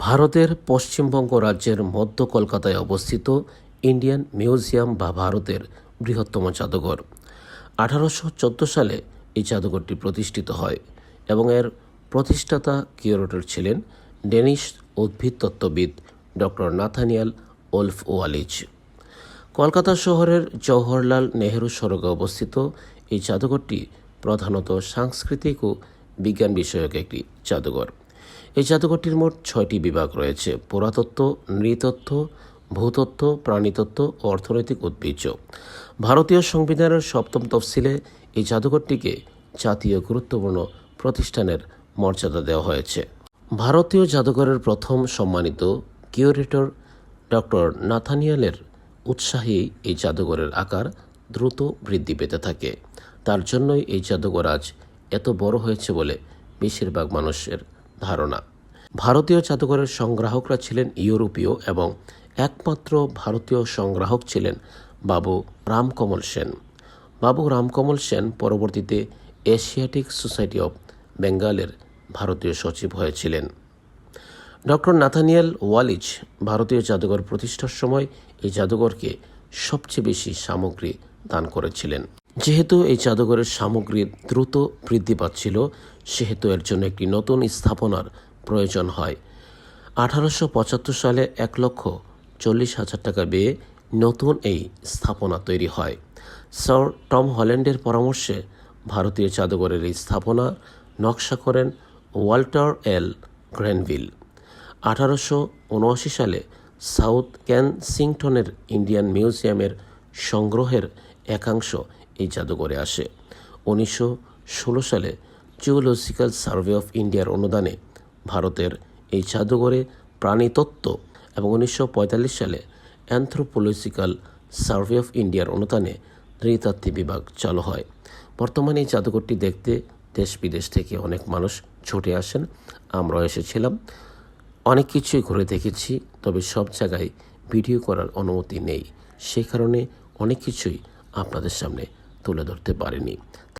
ভারতের পশ্চিমবঙ্গ রাজ্যের মধ্য কলকাতায় অবস্থিত ইন্ডিয়ান মিউজিয়াম বা ভারতের বৃহত্তম জাদুঘর। 1814 সালে এই জাদুঘরটি প্রতিষ্ঠিত হয় এবং এর প্রতিষ্ঠাতা কিউরেটর ছিলেন ডেনিশ উদ্ভিদতত্ত্ববিদ doctor Nathaniel Wolff Wallich. Kolkata শহরের জওহরলাল নেহেরু সড়কে অবস্থিত এই জাদুঘরটি প্রধানত সাংস্কৃতিক ও বিজ্ঞান বিষয়ক একটি জাদুঘর। এই জাদুঘরটির মোট 6টি বিভাগ রয়েছে: পুরাতত্ত্ব, নৃতত্ত্ব, ভূতত্ত্ব, প্রাণীতত্ত্ব ও অর্থনৈতিক ঐতিহ্য। ভারতীয় সংবিধানের 7ম তফসিলে এই জাদুঘরটিকে জাতীয় গুরুত্বপূর্ণ প্রতিষ্ঠানের মর্যাদা দেওয়া হয়েছে। ভারতীয় জাদুঘরের প্রথম সম্মানিত কিউরেটর ডক্টর নাথানিয়েলের উৎসাহে এই জাদুঘরের আকার দ্রুত বৃদ্ধি পেতে থাকে। তার জন্যই এই জাদুঘর আজ এত বড় হয়েছে বলে বেশিরভাগ মানুষের ধারণা। ভারতীয় জাদুঘরের সংগ্রাহকরা ছিলেন ইউরোপীয় এবং একমাত্র ভারতীয় সংগ্রাহক ছিলেন বাবু রামকমল সেন। বাবু রামকমল সেন পরবর্তীতে এশিয়াটিক সোসাইটি অব বেঙ্গলের ভারতীয় সচিব হয়েছিলেন। ডক্টর নাথানিয়েল ওয়ালিচ ভারতীয় জাদুঘর প্রতিষ্ঠার সময় এই জাদুঘরকে সবচেয়ে বেশি সামগ্রী দান করেছিলেন। যেহেতু এই জাদুঘরের সামগ্রী দ্রুত বৃদ্ধি পাচ্ছিল, সেহেতু এর জন্য একটি নতুন স্থাপনার প্রয়োজন হয়। 1875 সালে 1,40,000 টাকা ব্যয়ে নতুন এই স্থাপনা তৈরি হয়। স্যার টম হল্যান্ডের পরামর্শে ভারতীয় জাদুঘরের এই স্থাপনা নকশা করেন ওয়াল্টার এল গ্রেনভিল। 1879 সালে সাউথ কেনসিংটনের ইন্ডিয়ান মিউজিয়ামের সংগ্রহের একাংশ এই জাদুঘরে আসে। 1916 সালে জিওলজিক্যাল সার্ভে অফ ইন্ডিয়ার অনুদানে ভারতের এই জাদুঘরে প্রাণীতত্ত্ব এবং 1945 সালে অ্যানথ্রোপোলজিক্যাল সার্ভে অফ ইন্ডিয়ার অনুদানে নৃতাত্ত্বিক বিভাগ চালু হয়। বর্তমানে এই জাদুঘরটি দেখতে দেশ বিদেশ থেকে অনেক মানুষ ছুটে আসেন। আমরাও এসেছিলাম, অনেক কিছুই ঘুরে দেখেছি, তবে সব জায়গায় ভিডিও করার অনুমতি নেই, সেই কারণে অনেক কিছুই আপনাদের সামনে তুলে ধরতে পারিনি।